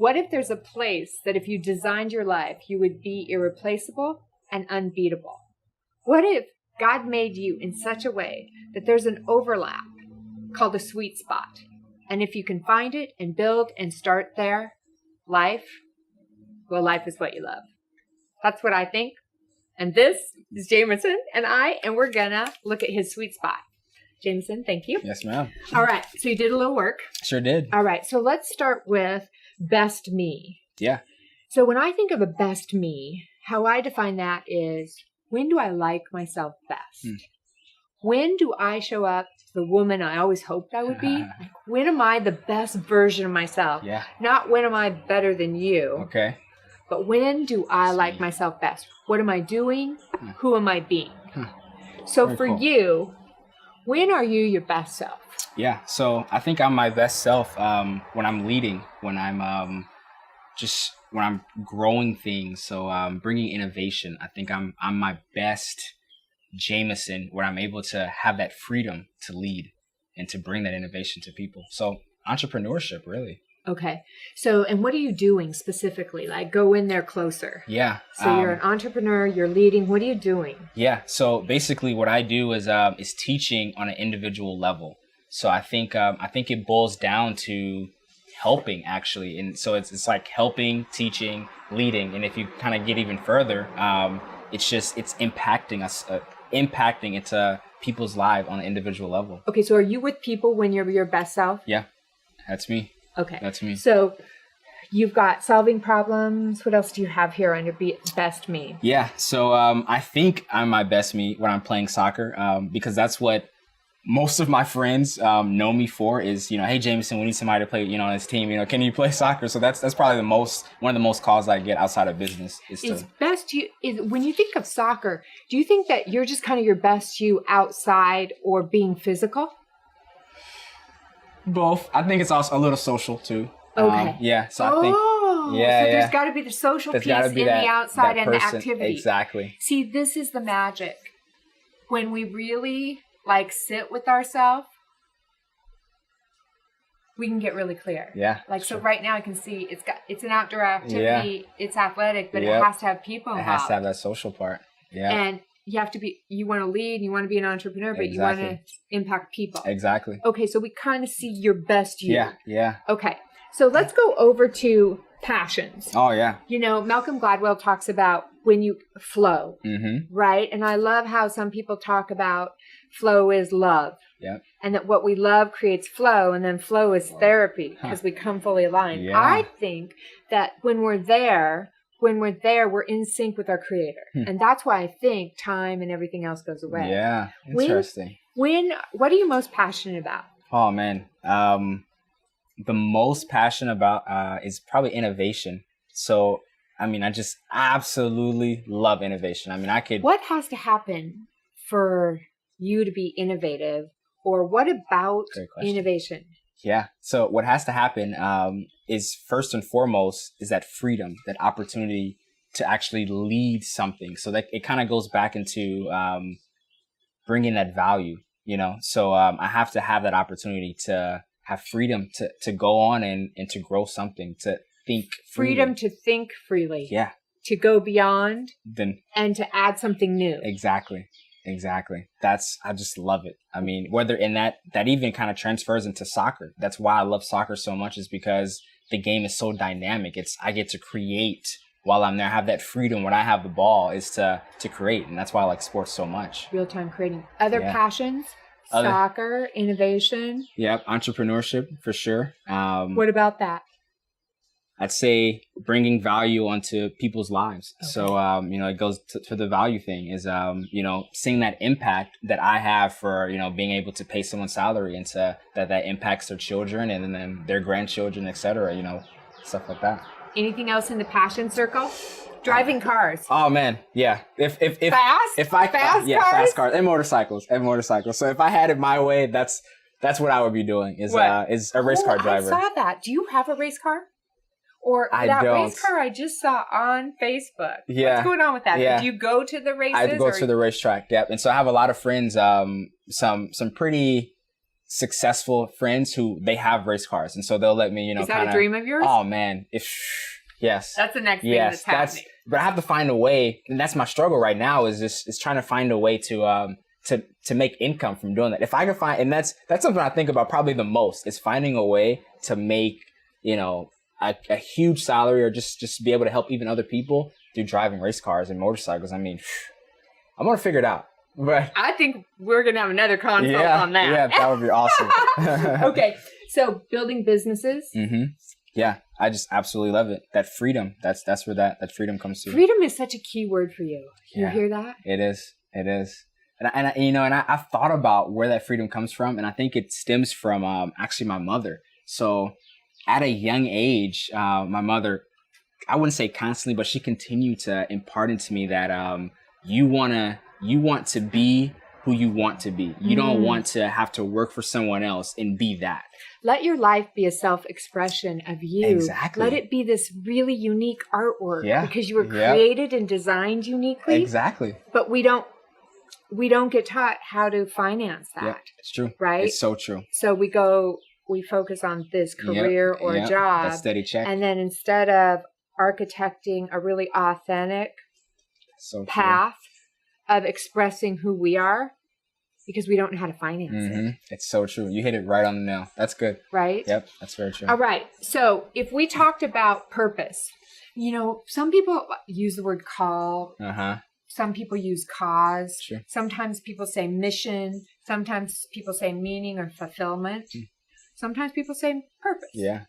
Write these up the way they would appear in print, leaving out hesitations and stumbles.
What if there's a place that if you designed your life, you would be irreplaceable and unbeatable? What if God made you in such a way that there's an overlap called a sweet spot? And if you can find it and build and start there, life is what you love. That's what I think. And this is Jamison and we're gonna look at his sweet spot. Jamison, thank you. Yes, ma'am. All right, so you did a little work. Sure did. All right, so let's start with best me. Yeah. So when I think of a best me, how I define that is, when do I like myself best? When do I show up as the woman I always hoped I would be? Like, when am I the best version of myself? Yeah. Not when am I better than you. Okay. But when do I like myself best? What am I doing? Who am I being? So Very for cool. you, when are you your best self? Yeah. So I think I'm my best self when I'm leading, when I'm when I'm growing things. So bringing innovation. I think I'm my best Jamison, where I'm able to have that freedom to lead and to bring that innovation to people. So entrepreneurship, really. Okay. So, and what are you doing specifically? Like, go in there closer. Yeah. So you're an entrepreneur, you're leading. What are you doing? Yeah. So basically what I do is teaching on an individual level. So I think it boils down to helping, actually. And so it's like helping, teaching, leading. And if you kind of get even further, it's impacting us, impacting into people's lives on an individual level. Okay. So are you with people when you're your best self? Yeah, that's me. Okay. That's me. So you've got solving problems. What else do you have here on your best me? Yeah. So I think I'm my best me when I'm playing soccer, because that's what most of my friends know me for is, hey, Jamison, we need somebody to play, on this team. Can you play soccer? So that's probably one of the most calls I get outside of business. When you think of soccer, do you think that you're just kind of your best you outside or being physical? Both. I think it's also a little social too. Okay. Yeah. So I think. So there's got to be the social piece in the outside and the activity. Exactly. See, this is the magic. When we really sit with ourselves, we can get really clear. Yeah. So right now I can see it's an outdoor activity. Yeah. It's athletic, but it has to have people involved. It has to have that social part. Yeah. And you want to lead, you want to be an entrepreneur, but you want to impact people. Exactly. Okay, so we kind of see your best you. Yeah. Okay, so let's go over to passions. Oh, yeah. Malcolm Gladwell talks about when you flow, right? And I love how some people talk about flow is love. Yeah. And that what we love creates flow, and then flow is therapy because we come fully aligned. Yeah. I think that when we're there, we're in sync with our creator. And that's why I think time and everything else goes away. Yeah. Interesting. What are you most passionate about? Oh, man. The most passionate about is probably innovation. So, I just absolutely love innovation. What has to happen for you to be innovative, or what about innovation? Yeah. So what has to happen is first and foremost is that freedom, that opportunity to actually lead something. So that it kind of goes back into bringing that value, So I have to have that opportunity to have freedom to go on and to grow something, to think freely. Freedom to think freely. Yeah. To go beyond and to add something new. Exactly. I just love it. Whether in that even kind of transfers into soccer. That's why I love soccer so much, is because the game is so dynamic. I get to create while I'm there. I have that freedom when I have the ball is to create. And that's why I like sports so much. Real-time creating. Other passions? Soccer, innovation? Yep. Entrepreneurship for sure. What about that? I'd say bringing value onto people's lives. Okay. So, it goes to the value thing is, seeing that impact that I have for, being able to pay someone's salary and that impacts their children and then their grandchildren, et cetera, stuff like that. Anything else in the passion circle? Driving cars. Oh man. Yeah. Fast cars and motorcycles. So if I had it my way, that's what I would be doing is a race car driver. I saw that. Do you have a race car? Or race car I just saw on Facebook. Yeah. What's going on with that? Yeah. Do you go to the races? I go to the racetrack, yep. And so I have a lot of friends, some pretty successful friends who they have race cars, and so they'll let me, Is that a dream of yours? Oh man, yes, that's the next thing that's happening. But I have to find a way, and that's my struggle right now. Is trying to find a way to make income from doing that. If I can find, and that's something I think about probably the most, is finding a way to make, a huge salary, or just be able to help even other people through driving race cars and motorcycles. I mean, I'm gonna figure it out. But I think we're gonna have another consult on that. Yeah, that would be awesome. Okay, so building businesses. Mm-hmm. Yeah, I just absolutely love it. That freedom. That's where that freedom comes through. Freedom is such a key word for you. You hear that? It is. And I've thought about where that freedom comes from, and I think it stems from actually my mother. So at a young age, my mother, I wouldn't say constantly, but she continued to impart into me that you want to be who you want to be. You don't want to have to work for someone else and be that. Let your life be a self-expression of you. Exactly. Let it be this really unique artwork because you were Yep. created and designed uniquely. Exactly. But we don't get taught how to finance that. Yeah, it's true. Right? It's so true. So we focus on this career or job. That steady check. And then instead of architecting a really authentic path of expressing who we are, because we don't know how to finance it. It's so true. You hit it right on the nail. That's good. Right? Yep, that's very true. All right. So if we talked about purpose, some people use the word call. Some people use cause. Sure. Sometimes people say mission. Sometimes people say meaning or fulfillment. Sometimes people say purpose. Yeah.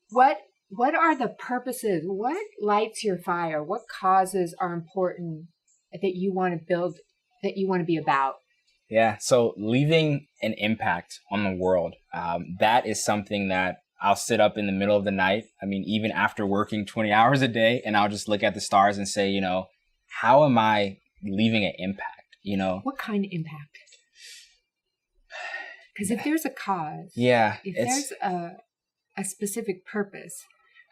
What are the purposes? What lights your fire? What causes are important that you want to build, that you want to be about? Yeah. So leaving an impact on the world, that is something that I'll sit up in the middle of the night. I mean, even after working 20 hours a day, and I'll just look at the stars and say, how am I leaving an impact? What kind of impact? Because if there's a cause, if there's a specific purpose,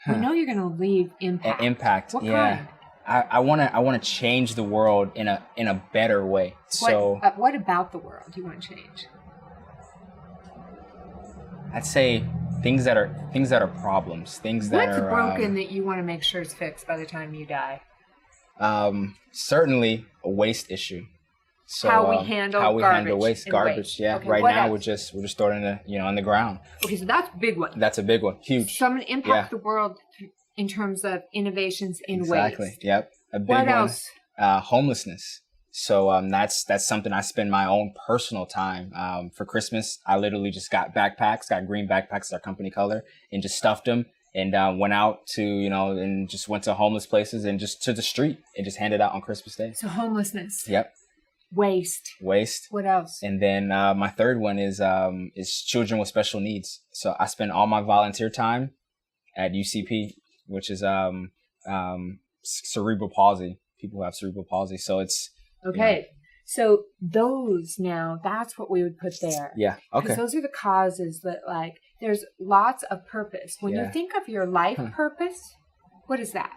we know you're going to leave impact. An impact. What kind? I want to change the world in a better way. So what about the world do you want to change? I'd say things that are problems, things that What's are broken that you want to make sure is fixed by the time you die? Certainly a waste issue. So how we handle waste. Yeah. Okay, right now else? we're just throwing it on the ground. Okay, so that's a big one. That's a big one. Huge. So I'm going to impact the world in terms of innovations in Exactly. waste. Yep. A big what one. Else? Homelessness. So that's something I spend my own personal time. For Christmas, I literally just got green backpacks, our company color, and just stuffed them and went out to, and just went to homeless places and just to the street and just handed out on Christmas Day. So homelessness. Yep. Waste. What else? And then my third one is children with special needs. So I spend all my volunteer time at UCP, which is cerebral palsy. People who have cerebral palsy. So it's okay. So those that's what we would put there. Yeah. Okay. Because those are the causes that there's lots of purpose. When you think of your life purpose, what is that?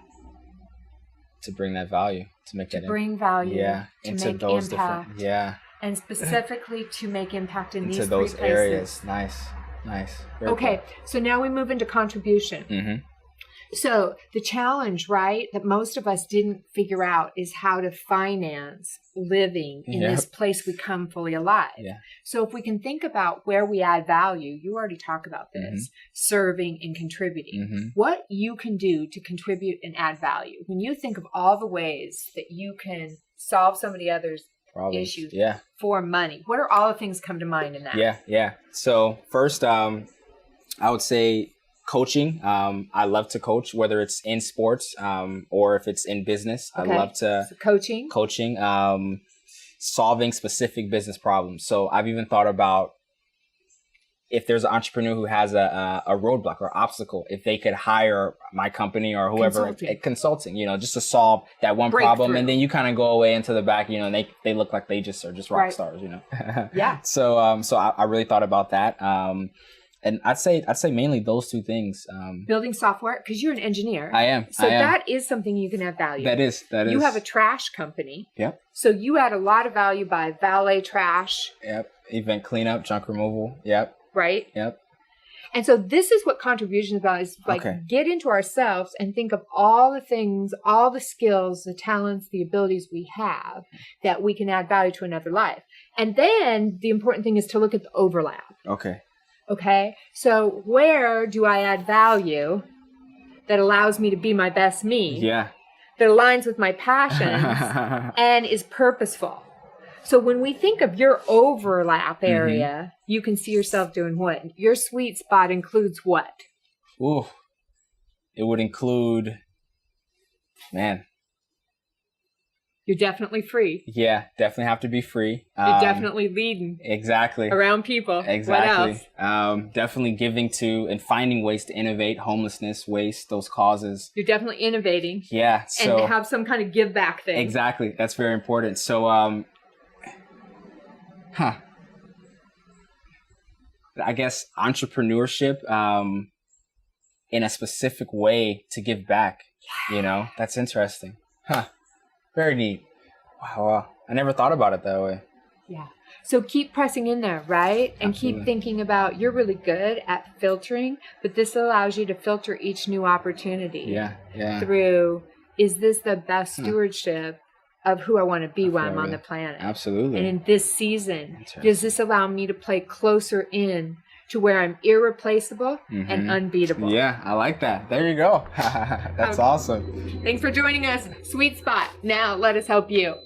To bring that value, to make that bring value, to into make those impact, and specifically to make impact in into these those three places. Areas. Nice. Very okay, cool. So now we move into contribution. Mm-hmm. So the challenge, right, that most of us didn't figure out is how to finance living in this place we come fully alive. Yeah. So if we can think about where we add value, you already talked about this, serving and contributing, what you can do to contribute and add value. When you think of all the ways that you can solve somebody else's issues for money, what are all the things come to mind in that? Yeah. So first, I would say coaching. I love to coach, whether it's in sports or if it's in business. Okay. I love to coaching, solving specific business problems. So I've even thought about if there's an entrepreneur who has a roadblock or obstacle, if they could hire my company or whoever consulting, just to solve that one problem, and then you kind of go away into the back, and they look like they just are just rock stars, Yeah. So I really thought about that. And I'd say mainly those two things. Building software, because you're an engineer. I am. So that is something you can add value. That is. You have a trash company. Yep. So you add a lot of value by valet trash. Yep. Event cleanup, junk removal. Yep. Right? Yep. And so this is what contribution is about, is like get into ourselves and think of all the things, all the skills, the talents, the abilities we have that we can add value to another life. And then the important thing is to look at the overlap. Okay. So where do I add value that allows me to be my best me? Yeah. That aligns with my passions and is purposeful. So when we think of your overlap area, you can see yourself doing what? Your sweet spot includes what? Ooh, it would include, man. You're definitely free. Yeah, definitely have to be free. You're definitely leading. Exactly. Around people. Exactly. What else? Definitely giving to and finding ways to innovate, homelessness, waste, those causes. You're definitely innovating. Yeah. So, and have some kind of give back thing. Exactly. That's very important. So, I guess entrepreneurship in a specific way to give back. Yeah. You know, that's interesting. Very neat. Wow. I never thought about it that way. Yeah. So keep pressing in there, right? And Absolutely. Keep thinking about, you're really good at filtering, but this allows you to filter each new opportunity. Yeah. Through, is this the best stewardship of who I want to be when I'm on the planet? Absolutely. And in this season, does this allow me to play closer in to where I'm irreplaceable and unbeatable? Yeah, I like that. There you go. That's awesome. Thanks for joining us. Sweet Spot. Now let us help you.